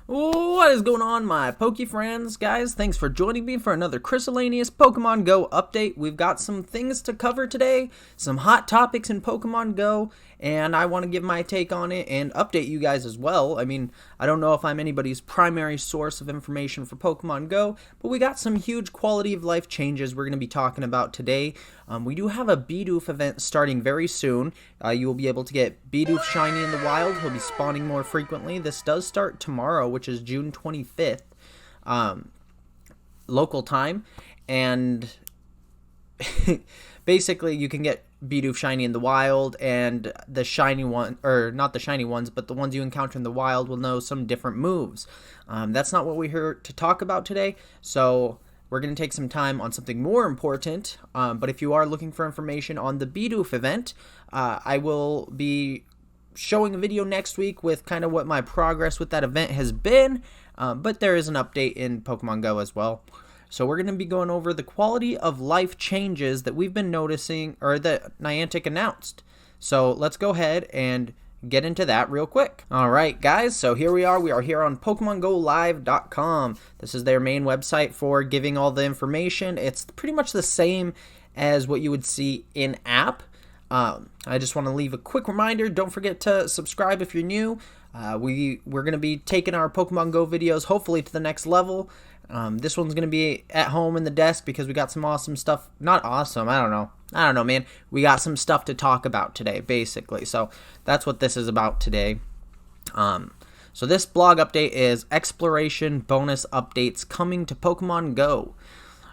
What is going on, my Poke friends, guys? Thanks for joining me for another Chrysalineous Pokemon Go update. We've got some things to cover today, some hot topics in Pokemon Go, and I want to give my take on it and update you guys as well. I mean, I don't know if I'm anybody's primary source of information for Pokemon Go, but we got some huge quality of life changes we're going to be talking about today. We do have a Bidoof event starting very soon. You will be able to get Bidoof Shiny in the wild. He'll be spawning more frequently. This does start tomorrow, which is June 25th, local time. And basically, you can get Bidoof Shiny in the wild, and the shiny one, or not the shiny ones, but the ones you encounter in the wild will know some different moves. That's not what we're here to talk about today, so we're going to take some time on something more important. But if you are looking for information on the Bidoof event, I will be showing a video next week with kind of what my progress with that event has been, but there is an update in Pokemon Go as well. So we're going to be going over the quality of life changes that we've been noticing, or that Niantic announced. So let's go ahead and get into that real quick. Alright guys, so here we are here on PokemonGoLive.com. This is their main website for giving all the information. It's pretty much the same as what you would see in app. I just want to leave a quick reminder, don't forget to subscribe if you're new. We're going to be taking our Pokemon Go videos hopefully to the next level. This one's going to be at home in the desk because we got some awesome stuff. Not awesome, I don't know, man. We got some stuff to talk about today, basically. So that's what this is about today. So this blog update is exploration bonus updates coming to Pokemon Go.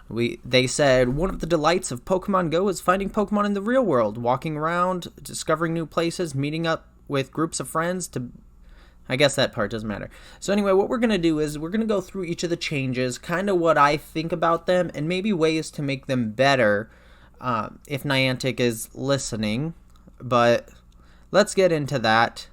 They said one of the delights of Pokemon Go is finding Pokemon in the real world, walking around, discovering new places, meeting up with groups of friends to... I guess that part doesn't matter. So anyway, what we're going to do is we're going to go through each of the changes, kind of what I think about them, and maybe ways to make them better if Niantic is listening. But let's get into that.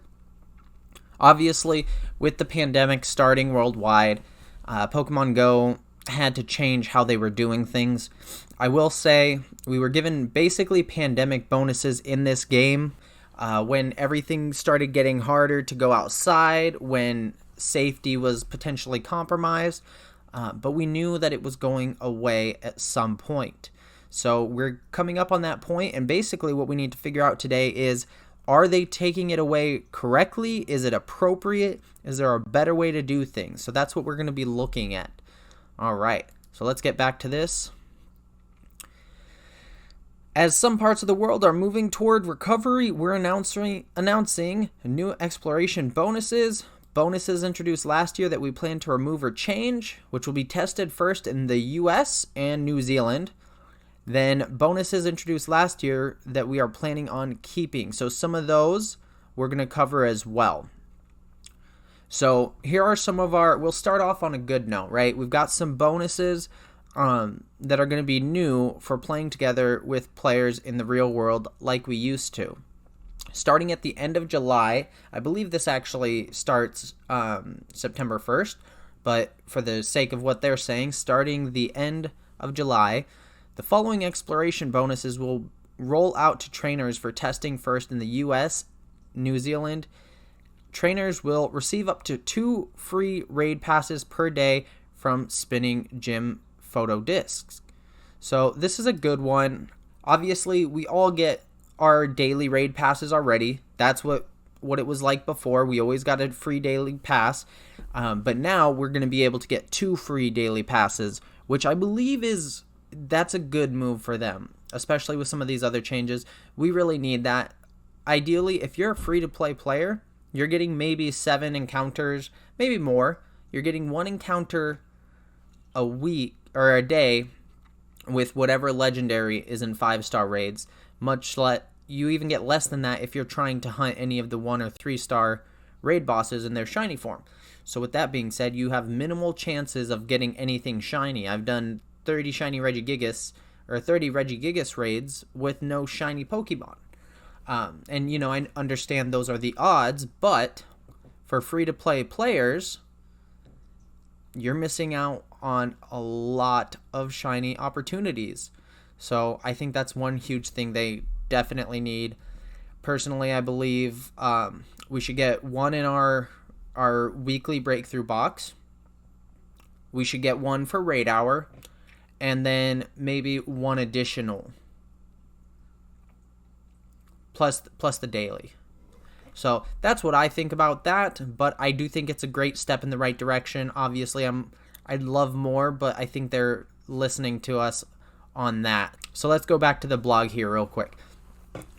Obviously, with the pandemic starting worldwide, Pokemon Go had to change how they were doing things. I will say we were given basically pandemic bonuses in this game. When everything started getting harder to go outside, when safety was potentially compromised, but we knew that it was going away at some point. So we're coming up on that point, and basically what we need to figure out today is, are they taking it away correctly? Is it appropriate? Is there a better way to do things? So that's what we're going to be looking at. All right, so let's get back to this. As some parts of the world are moving toward recovery, we're announcing new exploration bonuses. Bonuses introduced last year that we plan to remove or change, which will be tested first in the US and New Zealand. Then bonuses introduced last year that we are planning on keeping. So some of those we're going to cover as well. So here are some of our... We'll start off on a good note, right? We've got some bonuses that are going to be new for playing together with players in the real world like we used to. Starting at the end of July, I believe this actually starts September 1st, but for the sake of what they're saying, starting the end of July, the following exploration bonuses will roll out to trainers for testing first in the US, New Zealand. Trainers will receive up to 2 free raid passes per day from spinning gym photo discs. So this is a good one. Obviously, we all get our daily raid passes already. That's what it was like before. We always got a free daily pass. But now we're going to be able to get 2 free daily passes, which I believe that's a good move for them, especially with some of these other changes. We really need that. Ideally, if you're a free-to-play player, you're getting maybe 7 encounters, maybe more. You're getting 1 encounter a week or a day with whatever legendary is in 5-star raids. You even get less than that if you're trying to hunt any of the 1 or 3-star raid bosses in their shiny form. So with that being said, you have minimal chances of getting anything shiny. I've done 30 shiny Regigigas or 30 Regigigas raids with no shiny Pokemon. And I understand those are the odds, but for free-to-play players, you're missing out on a lot of shiny opportunities. So I think that's one huge thing they definitely need. Personally, I believe we should get 1 in our our weekly breakthrough box. We should get one for raid hour, and then maybe one additional, plus the daily. So that's what I think about that, but I do think it's a great step in the right direction. Obviously, I'd love more, but I think they're listening to us on that. So let's go back to the blog here real quick.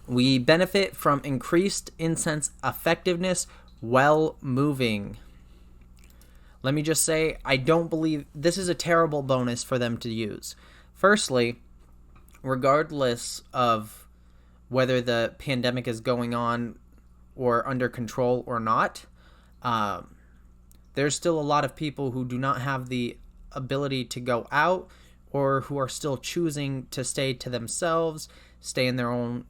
We benefit from increased incense effectiveness while moving. Let me just say, I don't believe this is a terrible bonus for them to use. Firstly, regardless of whether the pandemic is going on or under control or not, there's still a lot of people who do not have the ability to go out, or who are still choosing to stay to themselves, stay in their own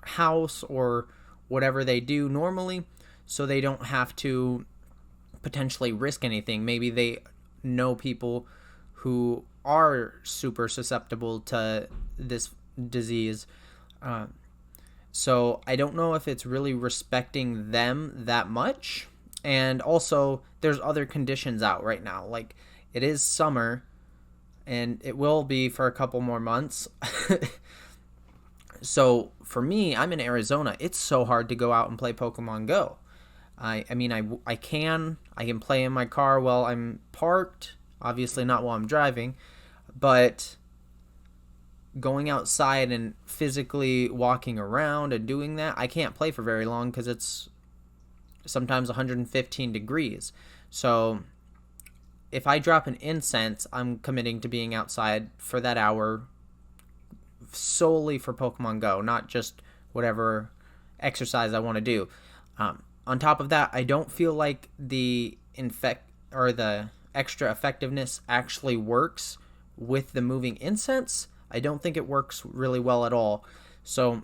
house or whatever they do normally, so they don't have to potentially risk anything. Maybe they know people who are super susceptible to this disease. So I don't know if it's really respecting them that much. And also, there's other conditions out right now. Like, it is summer, and it will be for a couple more months. So for me, I'm in Arizona. It's so hard to go out and play Pokemon Go. I can play in my car while I'm parked. Obviously not while I'm driving, but going outside and physically walking around and doing that, I can't play for very long because it's sometimes 115 degrees. So if I drop an incense, I'm committing to being outside for that hour solely for Pokemon Go, not just whatever exercise I want to do. On top of that, I don't feel like the extra effectiveness actually works with the moving incense. I don't think it works really well at all. So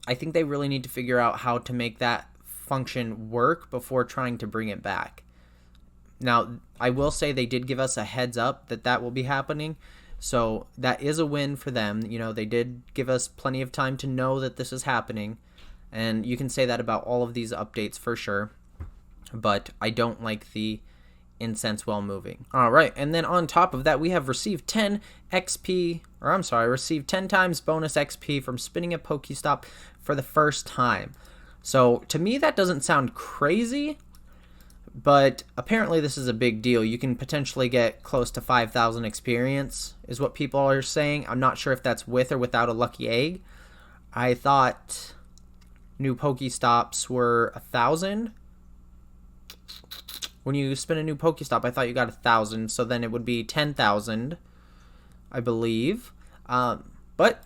I think they really need to figure out how to make that function work before trying to bring it back. Now, I will say they did give us a heads up that will be happening. So that is a win for them. You know, they did give us plenty of time to know that this is happening. And you can say that about all of these updates for sure. But I don't like the incense while moving. All right, and then on top of that, we have received 10 times bonus XP from spinning a Pokestop for the first time. So to me, that doesn't sound crazy, but apparently this is a big deal. You can potentially get close to 5,000 experience, is what people are saying. I'm not sure if that's with or without a lucky egg. I thought new Pokestops were 1,000. When you spin a new Pokestop, I thought you got 1,000, so then it would be 10,000, I believe. But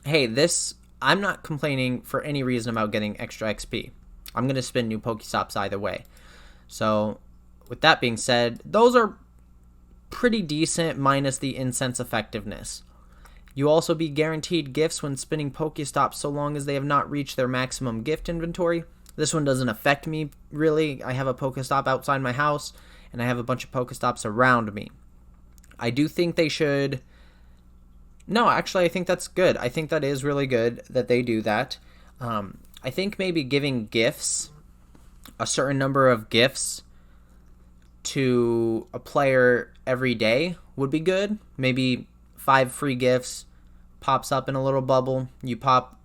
hey, I'm not complaining for any reason about getting extra XP. I'm going to spin new Pokestops either way. So with that being said, those are pretty decent minus the incense effectiveness. You'll also be guaranteed gifts when spinning Pokestops so long as they have not reached their maximum gift inventory. This one doesn't affect me, really. I have a Pokestop outside my house, and I have a bunch of Pokestops around me. I do think they should... No, actually, I think that's good. I think that is really good that they do that. I think maybe giving gifts, a certain number of gifts to a player every day would be good. Maybe 5 free gifts pops up in a little bubble. You pop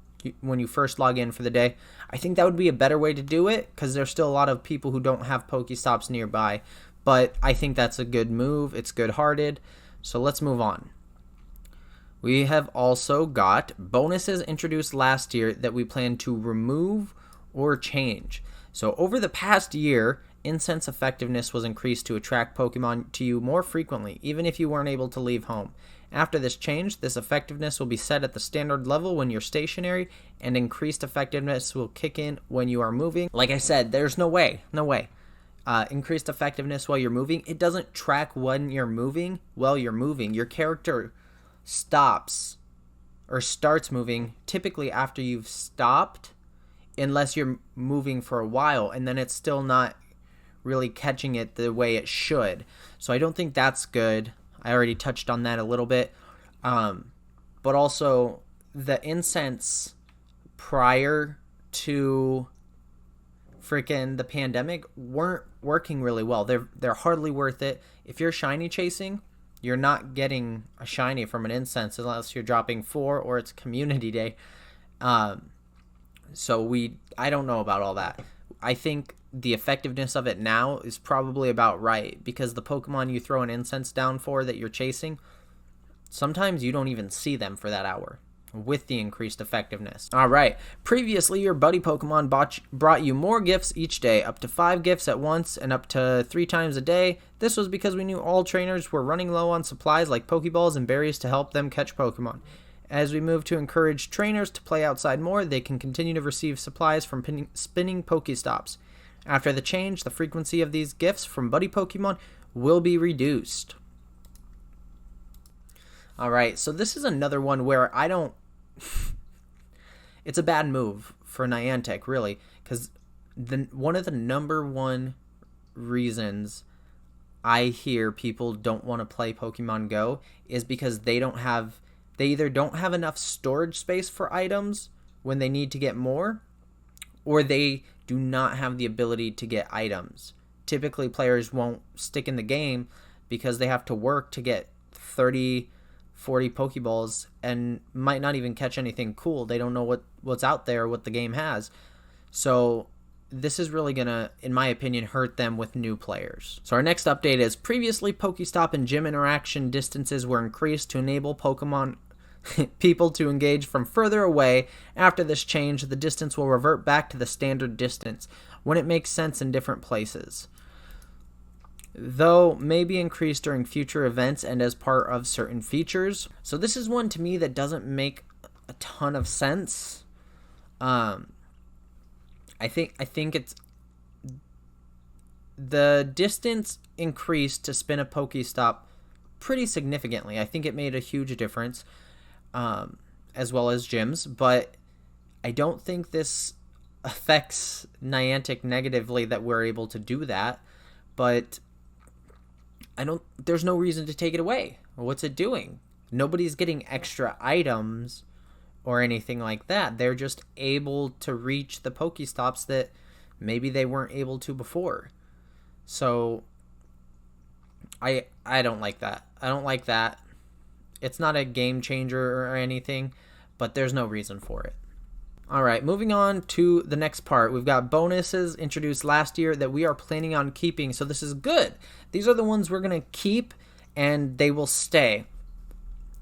when you first log in for the day. I think that would be a better way to do it because there's still a lot of people who don't have Pokestops nearby. But I think that's a good move. It's good-hearted. So let's move on. We have also got bonuses introduced last year that we plan to remove or change. So over the past year, Incense Effectiveness was increased to attract Pokemon to you more frequently, even if you weren't able to leave home. After this change, this effectiveness will be set at the standard level when you're stationary, and increased effectiveness will kick in when you are moving. Like I said, there's no way. Increased effectiveness while you're moving. It doesn't track when you're moving while you're moving. Your character stops or starts moving typically after you've stopped, unless you're moving for a while, and then it's still not really catching it the way it should. So I don't think that's good. I already touched on that a little bit. But also, the incense prior to freaking the pandemic weren't working really well. They're hardly worth it. If you're shiny chasing, you're not getting a shiny from an incense unless you're dropping 4 or it's community day. So I don't know about all that. I think the effectiveness of it now is probably about right, because the Pokemon you throw an incense down for that you're chasing, sometimes you don't even see them for that hour with the increased effectiveness. All right. Previously, your buddy Pokemon brought you more gifts each day, up to 5 gifts at once and up to 3 times a day. This was because we knew all trainers were running low on supplies like Pokeballs and berries to help them catch Pokemon. As we move to encourage trainers to play outside more, they can continue to receive supplies from spinning Pokestops. After the change, the frequency of these gifts from buddy Pokemon will be reduced. Alright, so this is another one where I don't... It's a bad move for Niantic, really, because one of the number one reasons I hear people don't want to play Pokemon Go is because they either don't have enough storage space for items when they need to get more, or they do not have the ability to get items. Typically, players won't stick in the game because they have to work to get 30, 40 Pokeballs and might not even catch anything cool. They don't know what's out there, what the game has. So this is really going to, in my opinion, hurt them with new players. So our next update is previously Pokestop and gym interaction distances were increased to enable Pokemon people to engage from further away. After this change, the distance will revert back to the standard distance when it makes sense in different places, though may be increased during future events and as part of certain features. So this is one to me that doesn't make a ton of sense. I think it's the distance increased to spin a Pokestop pretty significantly. I think it made a huge difference, as well as gyms, but I don't think this affects Niantic negatively that we're able to do that. But there's no reason to take it away. What's it doing? Nobody's getting extra items or anything like that. They're just able to reach the Pokestops that maybe they weren't able to before. So I don't like that. I don't like that. It's not a game changer or anything, but there's no reason for it. All right, moving on to the next part. We've got bonuses introduced last year that we are planning on keeping, so this is good. These are the ones we're going to keep, and they will stay.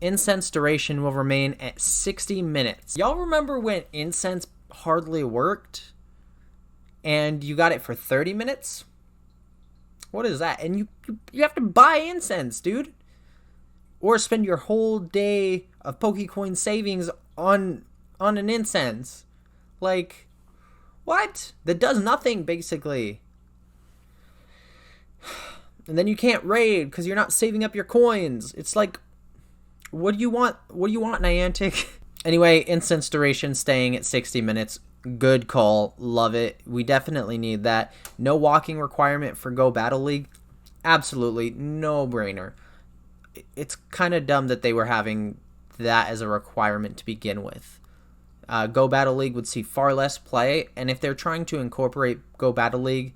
Incense duration will remain at 60 minutes. Y'all remember when Incense hardly worked, and you got it for 30 minutes? What is that? And you have to buy Incense, dude. Or spend your whole day of Pokecoin savings on an Incense. Like, what? That does nothing, basically. And then you can't raid because you're not saving up your coins. It's like, what do you want? What do you want, Niantic? Anyway, Incense duration staying at 60 minutes. Good call. Love it. We definitely need that. No walking requirement for Go Battle League. Absolutely. No brainer. It's kind of dumb that they were having that as a requirement to begin with. Go Battle League would see far less play, and if they're trying to incorporate Go Battle League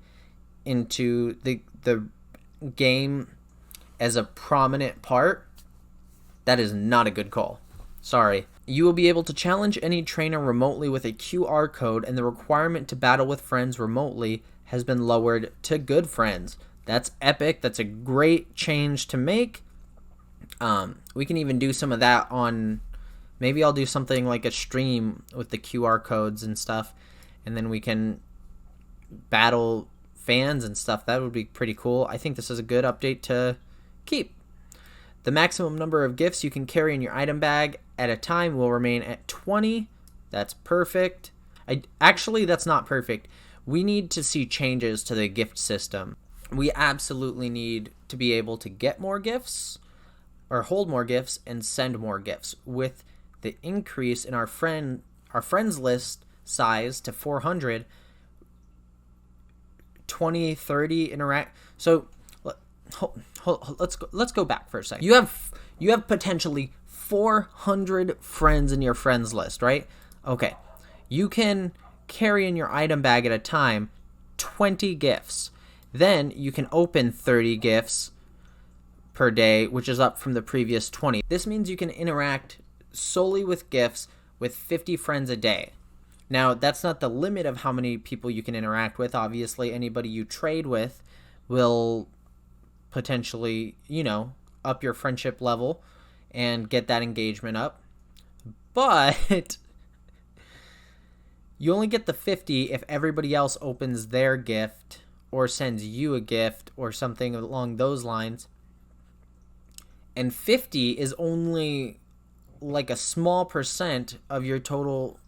into the game as a prominent part, that is not a good call. Sorry. You will be able to challenge any trainer remotely with a QR code, and the requirement to battle with friends remotely has been lowered to good friends. That's epic. That's a great change to make. We can even do some of that on... Maybe I'll do something like a stream with the QR codes and stuff, and then we can battle fans and stuff. That would be pretty cool. I think this is a good update to keep. The maximum number of gifts you can carry in your item bag at a time will remain at 20. That's perfect. Actually, that's not perfect. We need to see changes to the gift system. We absolutely need to be able to get more gifts, or hold more gifts and send more gifts. With the increase in our friends list size to 400, 20, 30 interact. So let's go back for a second. You have potentially 400 friends in your friends list, right? Okay. You can carry in your item bag at a time 20 gifts. Then you can open 30 gifts per day, which is up from the previous 20. This means you can interact solely with gifts with 50 friends a day. Now, that's not the limit of how many people you can interact with. Obviously, anybody you trade with will potentially, up your friendship level and get that engagement up. But you only get the 50 if everybody else opens their gift or sends you a gift or something along those lines. And 50 is only like a small percent of your total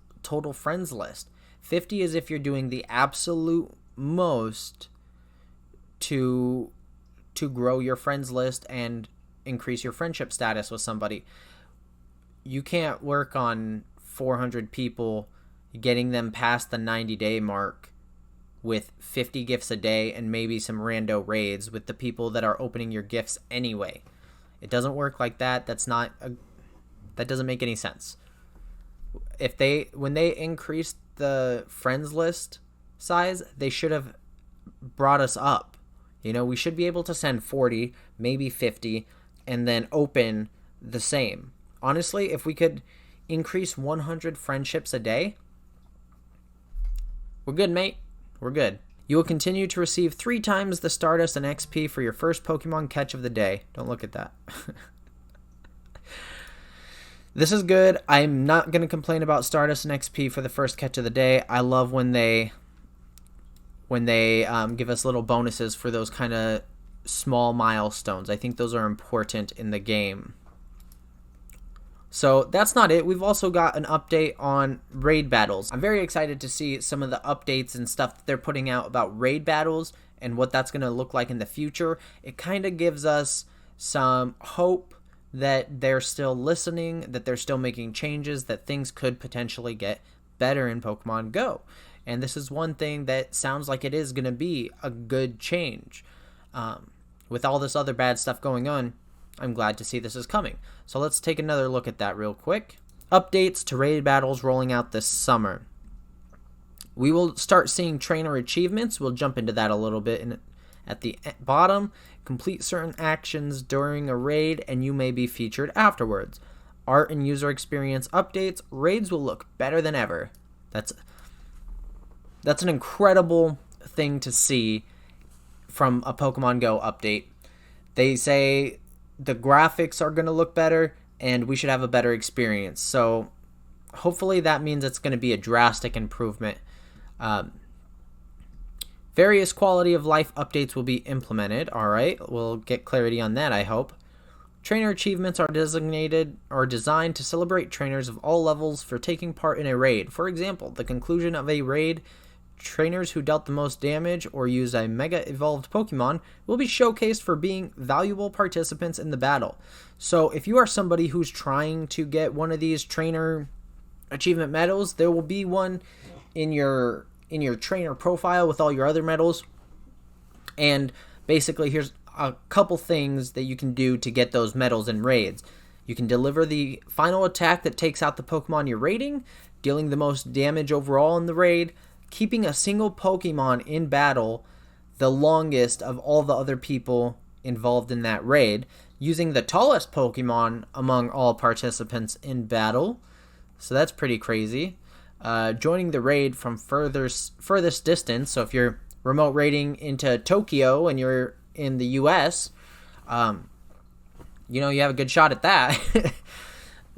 friends list. 50 is if you're doing the absolute most to grow your friends list and increase your friendship status with somebody. You can't work on 400 people, getting them past the 90-day mark with 50 gifts a day and maybe some rando raids with the people that are opening your gifts anyway. It doesn't work like that. That doesn't make any sense. When they increased the friends list size, they should have brought us up. We should be able to send 40, maybe 50, and then open the same. Honestly, if we could increase 100 friendships a day, we're good, mate. We're good. You will continue to receive 3 times the Stardust and XP for your first Pokemon catch of the day. Don't look at that. This is good. I'm not going to complain about Stardust and XP for the first catch of the day. I love when they give us little bonuses for those kind of small milestones. I think those are important in the game. So that's not it. We've also got an update on raid battles. I'm very excited to see some of the updates and stuff that they're putting out about raid battles and what that's going to look like in the future. It kind of gives us some hope that they're still listening, that they're still making changes, that things could potentially get better in Pokemon Go. And this is one thing that sounds like it is going to be a good change. With all this other bad stuff going on, I'm glad to see this is coming. So let's take another look at that real quick. Updates to raid battles rolling out this summer. We will start seeing trainer achievements. We'll jump into that a little bit at the bottom. Complete certain actions during a raid and you may be featured afterwards. Art and user experience updates. Raids will look better than ever. That's an incredible thing to see from a Pokemon Go update. They say the graphics are going to look better and we should have a better experience. So hopefully that means it's going to be a drastic improvement. Various quality of life updates will be implemented. All right, we'll get clarity on that, I hope. Trainer achievements are designated or designed to celebrate trainers of all levels for taking part in a raid. For example, the conclusion of a raid, trainers who dealt the most damage or used a mega evolved Pokemon will be showcased for being valuable participants in the battle. So if you are somebody who's trying to get one of these trainer achievement medals, there will be one in your trainer profile with all your other medals. And basically here's a couple things that you can do to get those medals in raids. You can deliver the final attack that takes out the Pokemon you're raiding, dealing the most damage overall in the raid, keeping a single Pokemon in battle the longest of all the other people involved in that raid, using the tallest Pokemon among all participants in battle. So that's pretty crazy. Joining the raid from furthest distance. So if you're remote raiding into Tokyo and you're in the US, you have a good shot at that.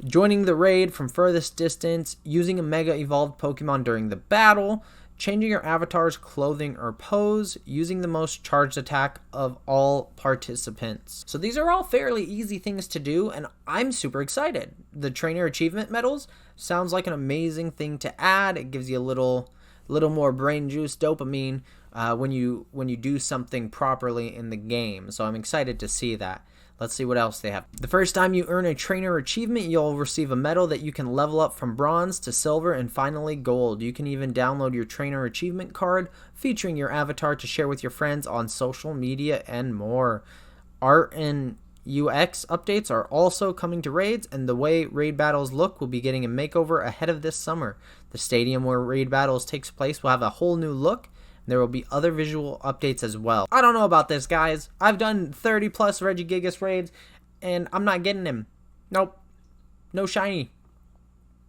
Joining the raid from furthest distance, using a mega evolved Pokemon during the battle, changing your avatar's clothing or pose, using the most charged attack of all participants. So these are all fairly easy things to do, and I'm super excited. The trainer achievement medals sounds like an amazing thing to add. It gives you a little more brain juice, dopamine, when you do something properly in the game. So I'm excited to see that. Let's see what else they have. The first time you earn a trainer achievement, you'll receive a medal that you can level up from bronze to silver and finally gold. You can even download your trainer achievement card featuring your avatar to share with your friends on social media and more. Art and UX updates are also coming to raids, and the way raid battles look will be getting a makeover ahead of this summer. The stadium where raid battles takes place will have a whole new look, and There will be other visual updates as well. I don't know about this, guys. I've done 30 plus Regigigas raids, and I'm not getting him. Nope. No shiny.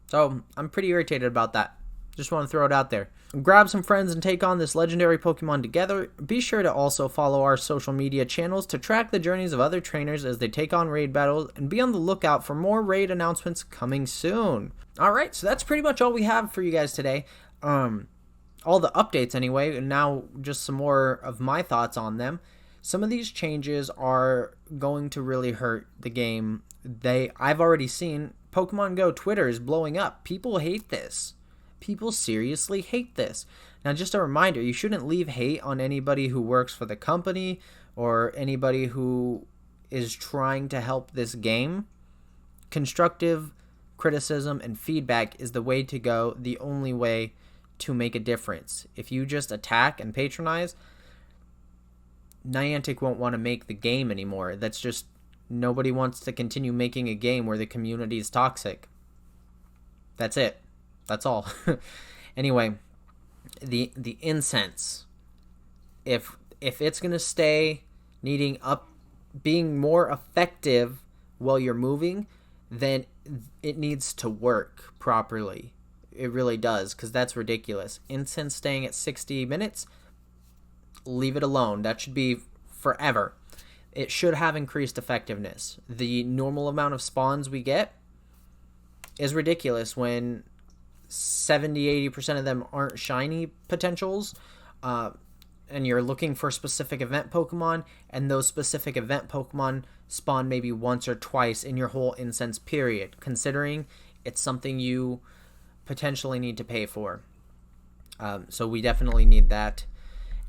So, I'm pretty irritated about that. Just want to throw it out there. Grab some friends and take on this legendary Pokemon together. Be sure to also follow our social media channels to track the journeys of other trainers as they take on raid battles, and be on the lookout for more raid announcements coming soon. Alright, so that's pretty much all we have for you guys today. All the updates anyway, and now just some more of my thoughts on them. Some of these changes are going to really hurt the game. I've already seen Pokemon Go Twitter is blowing up. People hate this. People seriously hate this. Now, just a reminder, you shouldn't leave hate on anybody who works for the company or anybody who is trying to help this game. Constructive criticism and feedback is the way to go, the only way to make a difference. If you just attack and patronize, Niantic won't want to make the game anymore. That's just, nobody wants to continue making a game where the community is toxic. That's it. That's all. Anyway, the incense, if it's gonna stay needing being more effective while you're moving, then it needs to work properly. It really does, because that's ridiculous. Incense staying at 60 minutes, leave it alone. That should be forever. It should have increased effectiveness. The normal amount of spawns we get is ridiculous when 70-80% of them aren't shiny potentials, and you're looking for specific event Pokemon, and those specific event Pokemon spawn maybe once or twice in your whole incense period, considering it's something you potentially need to pay for. So we definitely need that.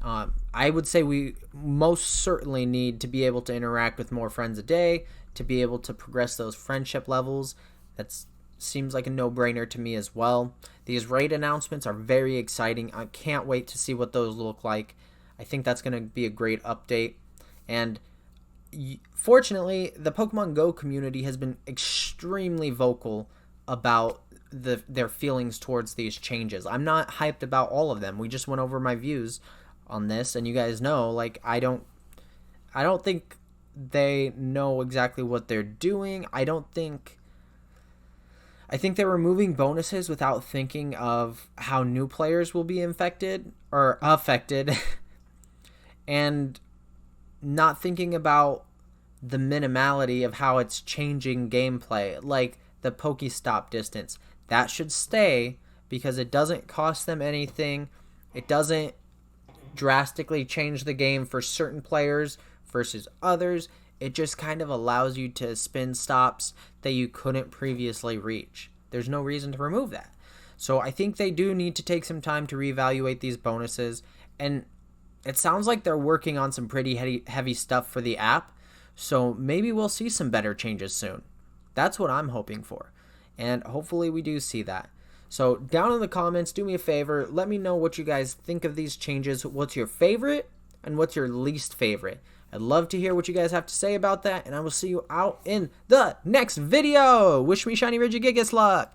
I would say we most certainly need to be able to interact with more friends a day, to be able to progress those friendship levels. That's seems like a no-brainer to me as well. These raid announcements are very exciting. I can't wait to see what those look like. I think that's going to be a great update. And fortunately, the Pokemon Go community has been extremely vocal about their feelings towards these changes. I'm not hyped about all of them. We just went over my views on this, and you guys know, like, I don't think they know exactly what they're doing. I think they're removing bonuses without thinking of how new players will be affected, and not thinking about the minimality of how it's changing gameplay, like the Pokestop Distance. That should stay because it doesn't cost them anything. It doesn't drastically change the game for certain players versus others. It just kind of allows you to spin stops that you couldn't previously reach. There's no reason to remove that. So I think they do need to take some time to reevaluate these bonuses. And it sounds like they're working on some pretty heavy stuff for the app. So maybe we'll see some better changes soon. That's what I'm hoping for. And hopefully we do see that. So down in the comments, do me a favor. Let me know what you guys think of these changes. What's your favorite and what's your least favorite? I'd love to hear what you guys have to say about that, and I will see you out in the next video. Wish me shiny Regigigas luck.